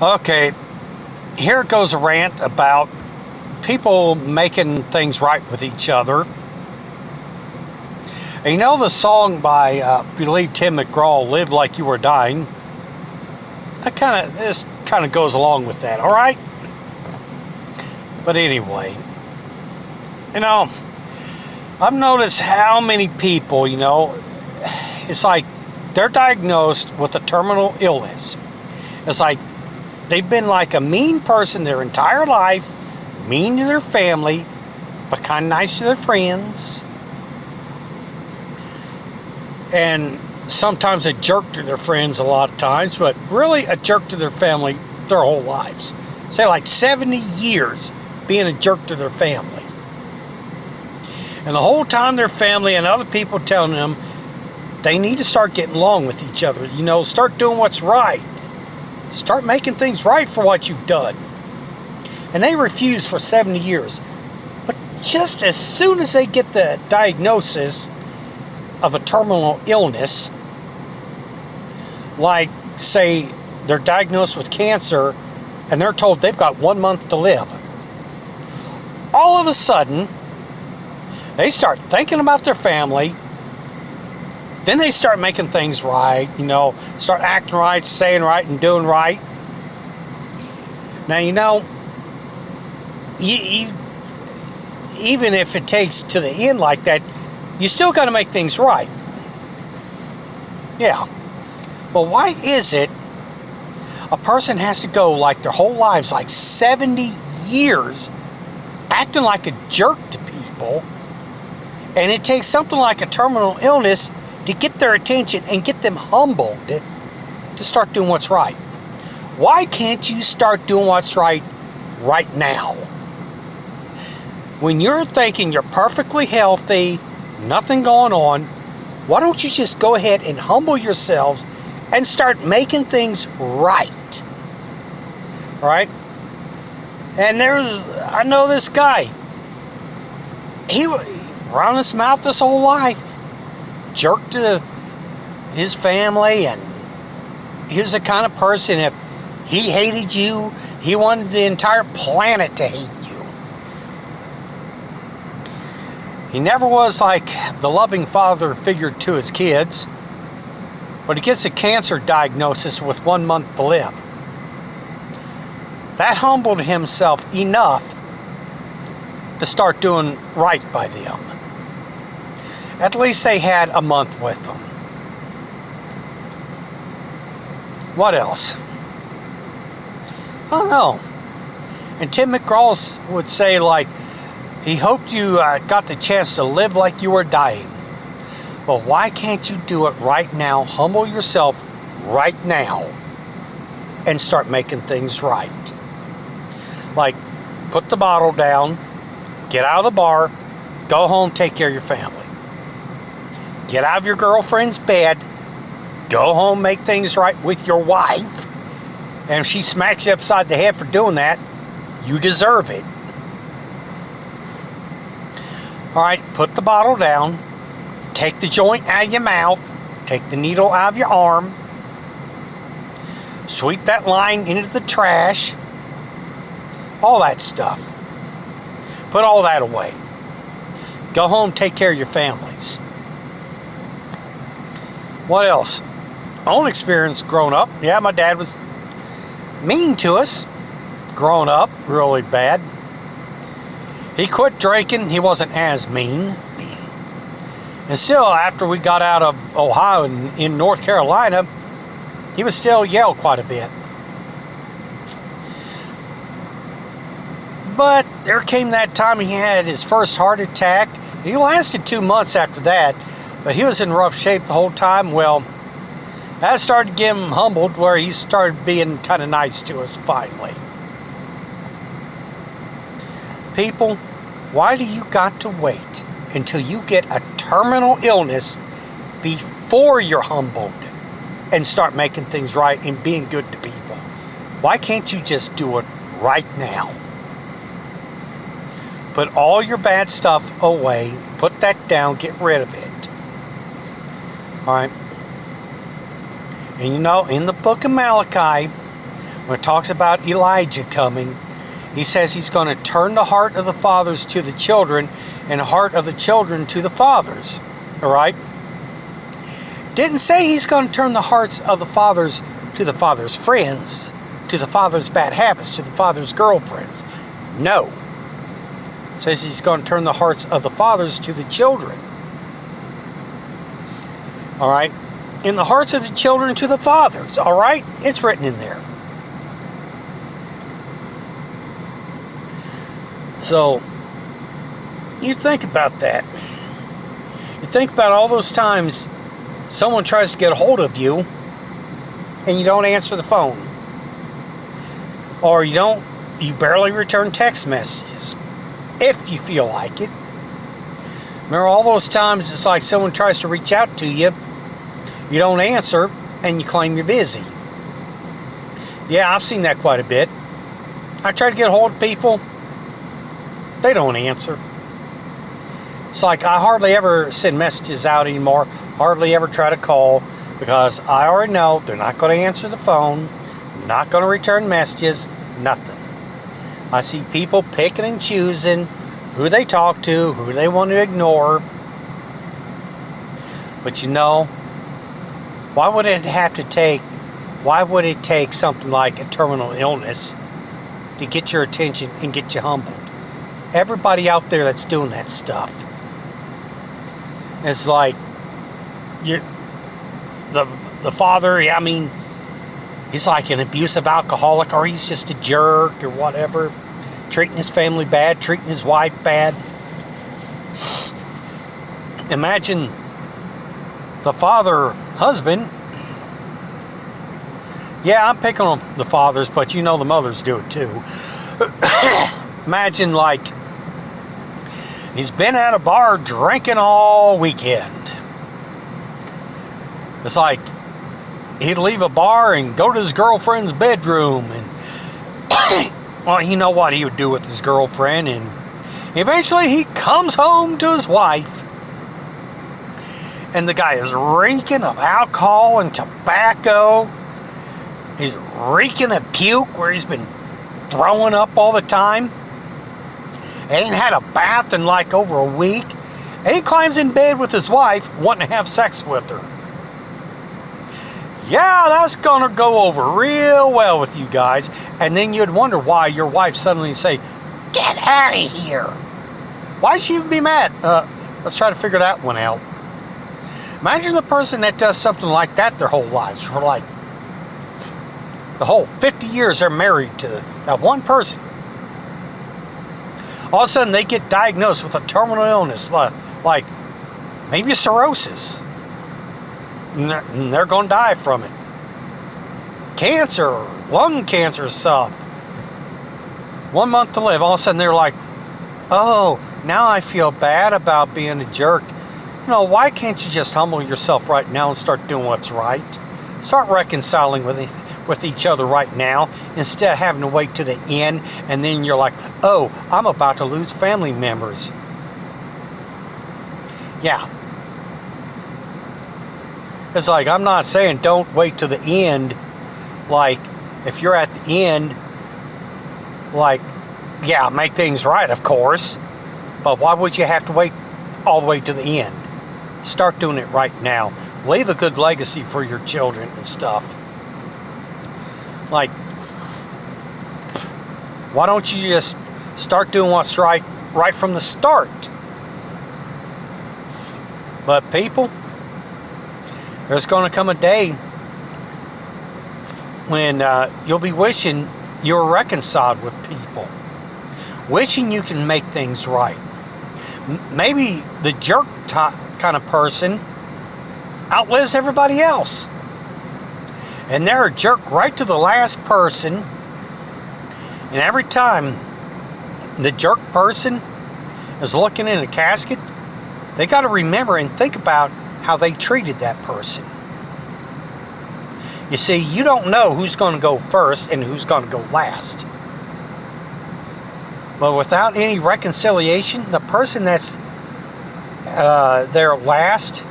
Okay, here goes a rant about people making things right with each other. And you know the song by, I believe, Tim McGraw, "Live Like You Were Dying"? This kind of goes along with that, all right? But anyway, you know, I've noticed how many people, it's like they're diagnosed with a terminal illness. It's like they've been like a mean person their entire life, mean to their family, but kind of nice to their friends. And sometimes a jerk to their friends a lot of times, but really a jerk to their family their whole lives. Say like 70 years being a jerk to their family. And the whole time their family and other people telling them they need to start getting along with each other. Start doing what's right. Start making things right for what you've done. And they refuse for 70 years. But just as soon as they get the diagnosis of a terminal illness, like say they're diagnosed with cancer and they're told they've got 1 month to live, all of a sudden they start thinking about their family. Then they start making things right, start acting right, saying right, and doing right. Now, even if it takes to the end like that, you still got to make things right. Yeah. But why is it a person has to go like their whole lives, like 70 years, acting like a jerk to people, and it takes something like a terminal illness to get their attention and get them humbled to start doing what's right? Why can't you start doing what's right now? When you're thinking you're perfectly healthy, nothing going on, why don't you just go ahead and humble yourselves and start making things right? All right? And I know this guy. He run his mouth his whole life. Jerk to his family, and he was the kind of person, if he hated you, he wanted the entire planet to hate you. He never was like the loving father figure to his kids, but he gets a cancer diagnosis with 1 month to live. That humbled himself enough to start doing right by them. At least they had a month with them. What else? I don't know. And Tim McGraw would say, like, he hoped you got the chance to live like you were dying. But why can't you do it right now? Humble yourself right now and start making things right. Like, put the bottle down, get out of the bar, go home, take care of your family. Get out of your girlfriend's bed, go home, make things right with your wife. And if she smacks you upside the head for doing that, you deserve it. All right, put the bottle down, take the joint out of your mouth, take the needle out of your arm, sweep that line into the trash, all that stuff. Put all that away. Go home, take care of your families. What else? My own experience growing up. Yeah, my dad was mean to us growing up, really bad. He quit drinking. He wasn't as mean. And still, after we got out of Ohio and in North Carolina, he would still yell quite a bit. But there came that time he had his first heart attack. He lasted 2 months after that, but he was in rough shape the whole time. Well, that started to get him humbled, where he started being kind of nice to us finally. People, why do you got to wait until you get a terminal illness before you're humbled and start making things right and being good to people? Why can't you just do it right now? Put all your bad stuff away, put that down, get rid of it. All right. And in the book of Malachi, when it talks about Elijah coming, he says he's going to turn the heart of the fathers to the children and the heart of the children to the fathers. All right? Didn't say he's going to turn the hearts of the fathers to the father's friends, to the father's bad habits, to the father's girlfriends. No. It says he's going to turn the hearts of the fathers to the children. All right? In the hearts of the children to the fathers. All right? It's written in there. So, you think about that. You think about all those times someone tries to get a hold of you and you don't answer the phone. Or you barely return text messages. If you feel like it. Remember all those times it's like someone tries to reach out to you, you don't answer, and you claim you're busy. Yeah, I've seen that quite a bit. I try to get a hold of people, they don't answer. It's like I hardly ever send messages out anymore, hardly ever try to call, because I already know they're not going to answer the phone, not going to return messages, nothing. I see people picking and choosing who they talk to, who they want to ignore. But why would it take something like a terminal illness to get your attention and get you humbled? Everybody out there that's doing that stuff. It's like the father, I mean, he's like an abusive alcoholic, or he's just a jerk or whatever. Treating his family bad, treating his wife bad. Imagine the husband. Yeah, I'm picking on the fathers, but the mothers do it too. Imagine like he's been at a bar drinking all weekend. It's like he'd leave a bar and go to his girlfriend's bedroom, and well, you know what he would do with his girlfriend, and eventually he comes home to his wife, and the guy is reeking of alcohol and tobacco. He's reeking of puke where he's been throwing up all the time. Ain't had a bath in like over a week, and he climbs in bed with his wife wanting to have sex with her. Yeah, that's going to go over real well with you guys. And then you'd wonder why your wife suddenly say, "Get out of here." Why'd she even be mad? Let's try to figure that one out. Imagine the person that does something like that their whole lives. For like the whole 50 years they're married to that one person. All of a sudden they get diagnosed with a terminal illness like maybe cirrhosis. And they're going to die from it. Cancer, lung cancer stuff. 1 month to live. All of a sudden they're like, oh, now I feel bad about being a jerk. Why can't you just humble yourself right now and start doing what's right? Start reconciling with each other right now instead of having to wait to the end, and then you're like, oh, I'm about to lose family members. Yeah. It's like, I'm not saying don't wait to the end. Like, if you're at the end, like, yeah, make things right, of course. But why would you have to wait all the way to the end? Start doing it right now. Leave a good legacy for your children and stuff. Like, why don't you just start doing what's right from the start? But people, there's going to come a day when you'll be wishing you were reconciled with people. Wishing you can make things right. Maybe the jerk kind of person outlives everybody else. And they're a jerk right to the last person. And every time the jerk person is looking in a casket, they got to remember and think about how they treated that person. You see, you don't know who's going to go first and who's going to go last. But without any reconciliation, the person that's their last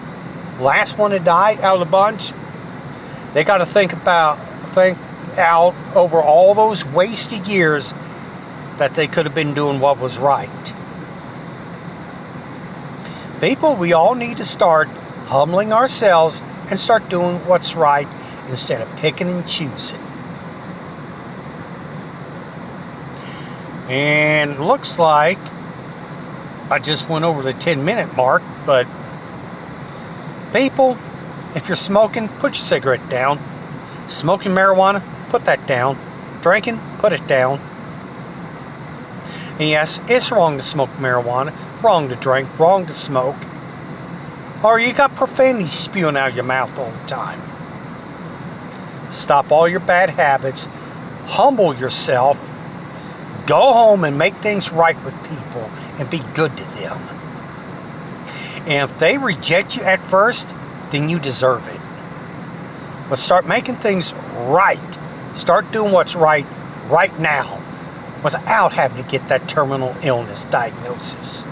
one to die out of the bunch, they got to think out over all those wasted years that they could have been doing what was right. People, we all need to start humbling ourselves and start doing what's right instead of picking and choosing. And looks like I just went over the 10-minute mark, but people, if you're smoking, put your cigarette down. Smoking marijuana, put that down. Drinking, put it down. And yes, it's wrong to smoke marijuana, wrong to drink, wrong to smoke. Or you got profanity spewing out of your mouth all the time. Stop all your bad habits. Humble yourself. Go home and make things right with people and be good to them. And if they reject you at first, then you deserve it. But start making things right. Start doing what's right now without having to get that terminal illness diagnosis.